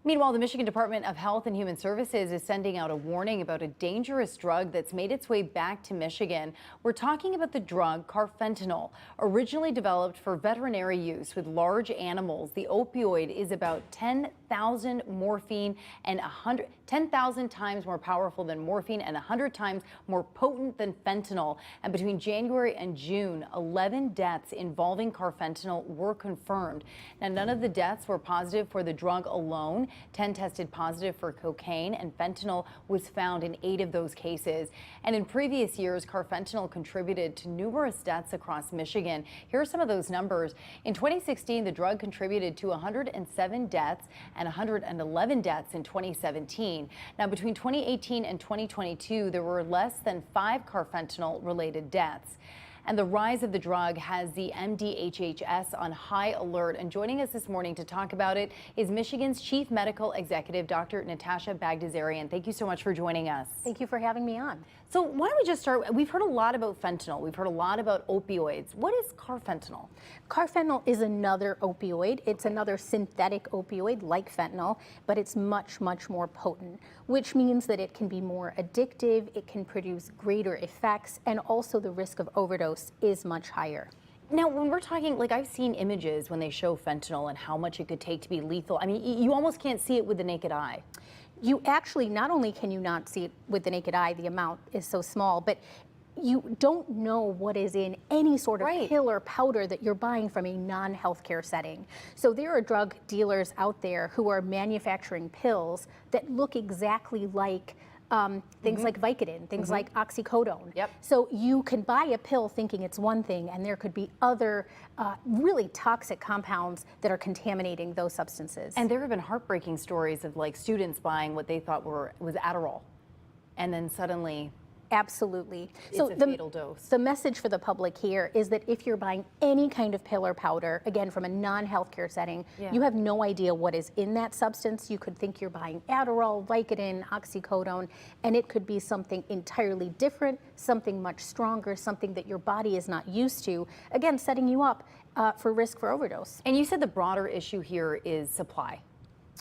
Meanwhile, the Michigan Department of Health and Human Services is sending out a warning about a dangerous drug that's made its way back to Michigan. We're talking about the drug Carfentanil, originally developed for veterinary use with large animals. The opioid is about 10,000 morphine and 10,000 times more powerful than morphine and 100 times more potent than fentanyl. And between January and June, 11 deaths involving Carfentanil were confirmed. Now, none of the deaths were positive for the drug alone. 10 tested positive for cocaine, and fentanyl was found in 8 of those cases. And in previous years, Carfentanil contributed to numerous deaths across Michigan. Here are some of those numbers. In 2016, the drug contributed to 107 deaths and 111 deaths in 2017. Now, between 2018 and 2022, there were less than 5 Carfentanil-related deaths. And the rise of the drug has the MDHHS on high alert. And joining us this morning to talk about it is Michigan's Chief Medical Executive, Dr. Natasha Bagdasarian. Thank you so much for joining us. Thank you for having me on. So why don't we just start? We've heard a lot about fentanyl. We've heard a lot about opioids. What is Carfentanil? Carfentanil is another opioid. It's another synthetic opioid like fentanyl, but it's much, much more potent, which means that it can be more addictive, it can produce greater effects, and also the risk of overdose is much higher. Now, when we're talking, like I've seen images when they show fentanyl and how much it could take to be lethal. I mean, you almost can't see it with the naked eye. You actually, not only can you not see it with the naked eye, the amount is so small, but you don't know what is in any sort of pill or powder that you're buying from a non-healthcare setting. So there are drug dealers out there who are manufacturing pills that look exactly like things like Vicodin, things like oxycodone. So you can buy a pill thinking it's one thing, and there could be other really toxic compounds that are contaminating those substances. And there have been heartbreaking stories of like students buying what they thought was Adderall, and then suddenly absolutely. It's a fatal dose. The message for the public here is that if you're buying any kind of pill or powder, again, from a non-healthcare setting, you have no idea what is in that substance. You could think you're buying Adderall, Vicodin, oxycodone, and it could be something entirely different, something much stronger, something that your body is not used to, again, setting you up for risk for overdose. And you said the broader issue here is supply.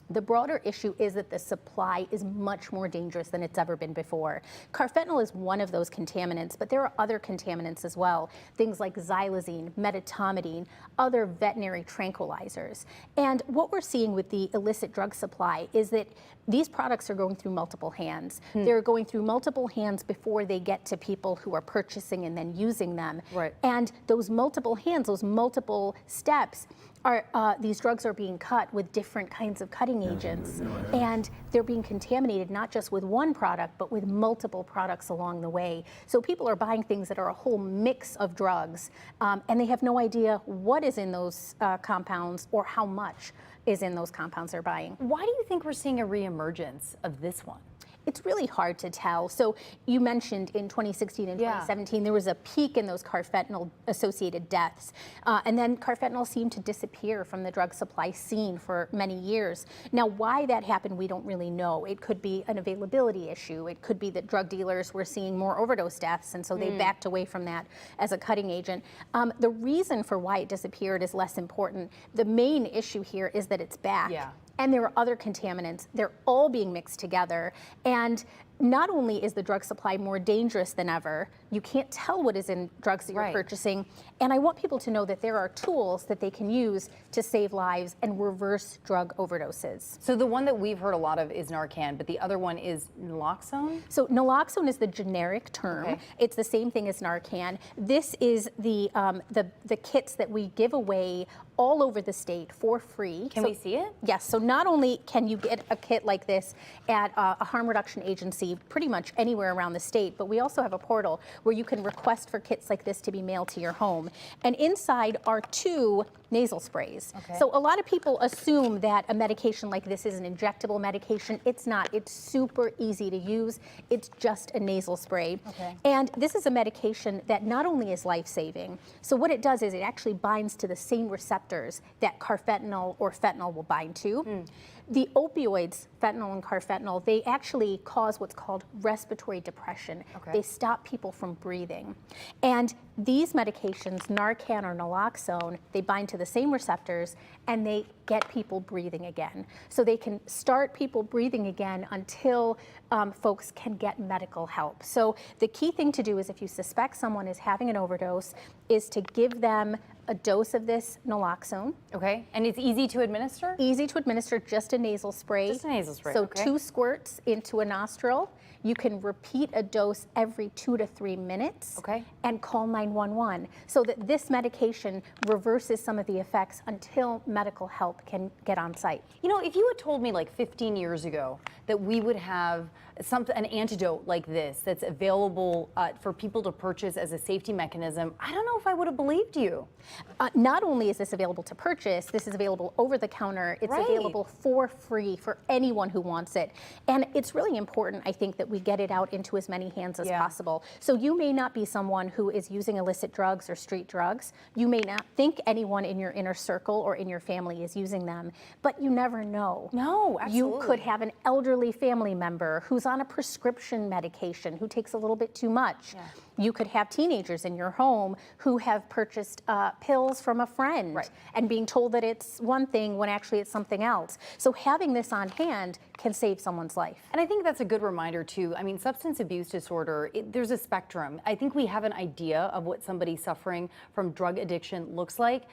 The broader issue is that the supply is much more dangerous than it's ever been before. Carfentanil is one of those contaminants, but there are other contaminants as well, things like xylazine, medetomidine, other veterinary tranquilizers. And what we're seeing with the illicit drug supply is that these products are going through multiple hands. They're going through multiple hands before they get to people who are purchasing and then using them. And those multiple hands, those multiple steps, these drugs are being cut with different kinds of cutting agents, and they're being contaminated not just with one product, but with multiple products along the way. So people are buying things that are a whole mix of drugs, and they have no idea what is in those compounds or how much is in those compounds they're buying. Why do you think we're seeing a reemergence of this one? It's really hard to tell. So you mentioned in 2016 and 2017, there was a peak in those Carfentanil-associated deaths. And then Carfentanil seemed to disappear from the drug supply scene for many years. Now, why that happened, we don't really know. It could be an availability issue. It could be that drug dealers were seeing more overdose deaths, and so they backed away from that as a cutting agent. The reason for why it disappeared is less important. The main issue here is that it's back. And there are other contaminants. They're all being mixed together. And not only is the drug supply more dangerous than ever, you can't tell what is in drugs that you're purchasing. And I want people to know that there are tools that they can use to save lives and reverse drug overdoses. So the one that we've heard a lot of is Narcan, but the other one is naloxone? So naloxone is the generic term. It's the same thing as Narcan. This is the kits that we give away all over the state for free. Can we see it? Yes. So not only can you get a kit like this at a harm reduction agency pretty much anywhere around the state, but we also have a portal where you can request for kits like this to be mailed to your home. And inside are 2 nasal sprays. So a lot of people assume that a medication like this is an injectable medication. It's not. It's super easy to use. It's just a nasal spray. And this is a medication that not only is life-saving, so what it does is it actually binds to the same receptors that Carfentanil or fentanyl will bind to. The opioids, fentanyl and carfentanil, they actually cause what's called respiratory depression. Okay. They stop people from breathing. And these medications, Narcan or naloxone, they bind to the same receptors and they get people breathing again. So they can start people breathing again until folks can get medical help. So the key thing to do is, if you suspect someone is having an overdose, is to give them a dose of this naloxone. Okay, and it's easy to administer? Easy to administer, just a nasal spray. Just a nasal spray, So okay. 2 squirts into a nostril. You can repeat a dose every 2 to 3 minutes. Okay. And call 911 so that this medication reverses some of the effects until medical help can get on site. You know, if you had told me like 15 years ago that we would have an antidote like this that's available for people to purchase as a safety mechanism, I don't know if I would have believed you. Not only is this available to purchase, this is available over the counter. It's Right. available for free for anyone who wants it. And it's really important, I think, that we get it out into as many hands as Yeah. possible. So you may not be someone who is using illicit drugs or street drugs. You may not think anyone in your inner circle or in your family is using them, but you never know. No, absolutely. You could have an elderly family member who's on a prescription medication who takes a little bit too much. Yeah. You could have teenagers in your home who have purchased pills from a friend Right. and being told that it's one thing when actually it's something else. So having this on hand can save someone's life. And I think that's a good reminder too. I mean, substance abuse disorder, there's a spectrum. I think we have an idea of what somebody suffering from drug addiction looks like,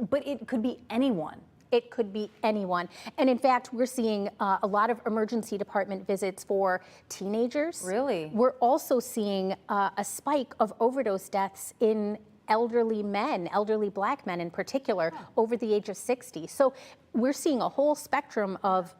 but it could be anyone. It could be anyone. And in fact, we're seeing a lot of emergency department visits for teenagers. Really? We're also seeing a spike of overdose deaths in elderly men, elderly Black men in particular, over the age of 60. So we're seeing a whole spectrum of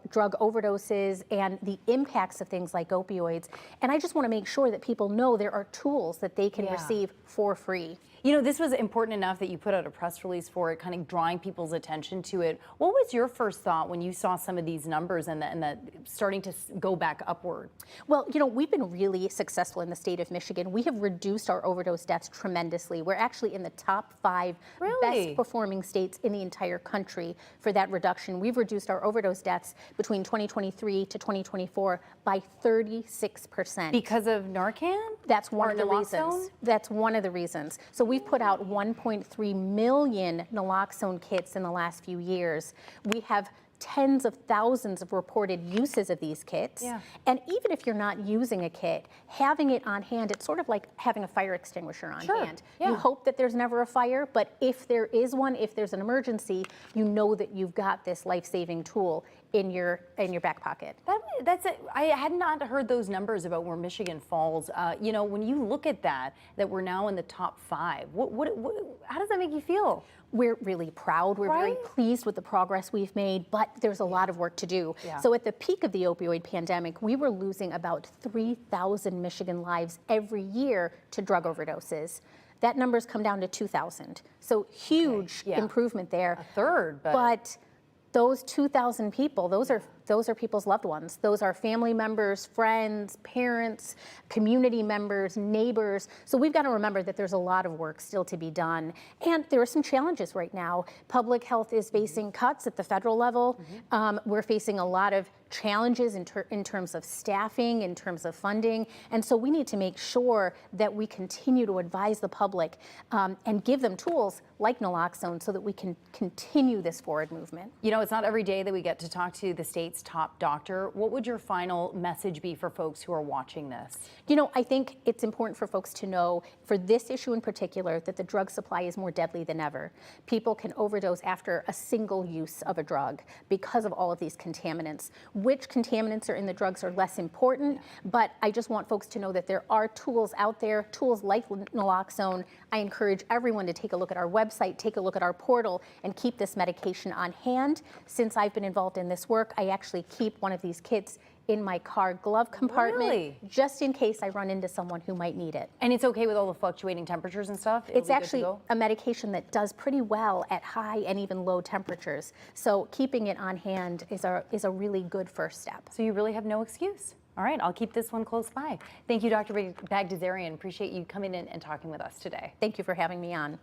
drug overdoses and the impacts of things like opioids. And I just want to make sure that people know there are tools that they can Yeah. receive for free. You know, this was important enough that you put out a press release for it, kind of drawing people's attention to it. What was your first thought when you saw some of these numbers and that starting to go back upward? Well, you know, we've been really successful in the state of Michigan. We have reduced our overdose deaths tremendously. We're actually in the top 5 Really? best performing states in the entire country for that reduction. We've reduced our overdose deaths between 2023 to 2024 by 36%. Because of Narcan? That's one Or of the naloxone? reasons. That's one of the reasons. So we've put out 1.3 million naloxone kits in the last few years. We have tens of thousands of reported uses of these kits. Yeah. And even if you're not using a kit, having it on hand, it's sort of like having a fire extinguisher on Sure. hand. Yeah. You hope that there's never a fire, but if there is one, if there's an emergency, you know that you've got this life-saving tool in your back pocket. That's it. I had not heard those numbers about where Michigan falls. You know, when you look at that we're now in the top 5, how does that make you feel? We're really proud. We're very Right? pleased with the progress we've made, but there's a lot of work to do. Yeah. So at the peak of the opioid pandemic, we were losing about 3,000 Michigan lives every year to drug overdoses. That number's come down to 2,000. So huge yeah. improvement there. A third, But those 2,000 people, those are people's loved ones. Those are family members, friends, parents, community members, neighbors. So we've got to remember that there's a lot of work still to be done. And there are some challenges right now. Public health is facing cuts at the federal level. We're facing a lot of challenges in terms of staffing, in terms of funding. And so we need to make sure that we continue to advise the public and give them tools like naloxone so that we can continue this forward movement. You know, it's not every day that we get to talk to the state's top doctor. What would your final message be for folks who are watching this? You know, I think it's important for folks to know, for this issue in particular, that the drug supply is more deadly than ever. People can overdose after a single use of a drug because of all of these contaminants. Which contaminants are in the drugs are less important, but I just want folks to know that there are tools out there, tools like naloxone. I encourage everyone to take a look at our website, take a look at our portal, and keep this medication on hand. Since I've been involved in this work, I actually keep one of these kits in my car glove compartment, Really? just in case I run into someone who might need it. And it's okay with all the fluctuating temperatures and stuff? It'll It's be good to actually go? a medication that does pretty well at high and even low temperatures. So keeping it on hand is a really good first step. So you really have no excuse. All right, I'll keep this one close by. Thank you, Dr. Bagdasarian. Appreciate you coming in and talking with us today. Thank you for having me on.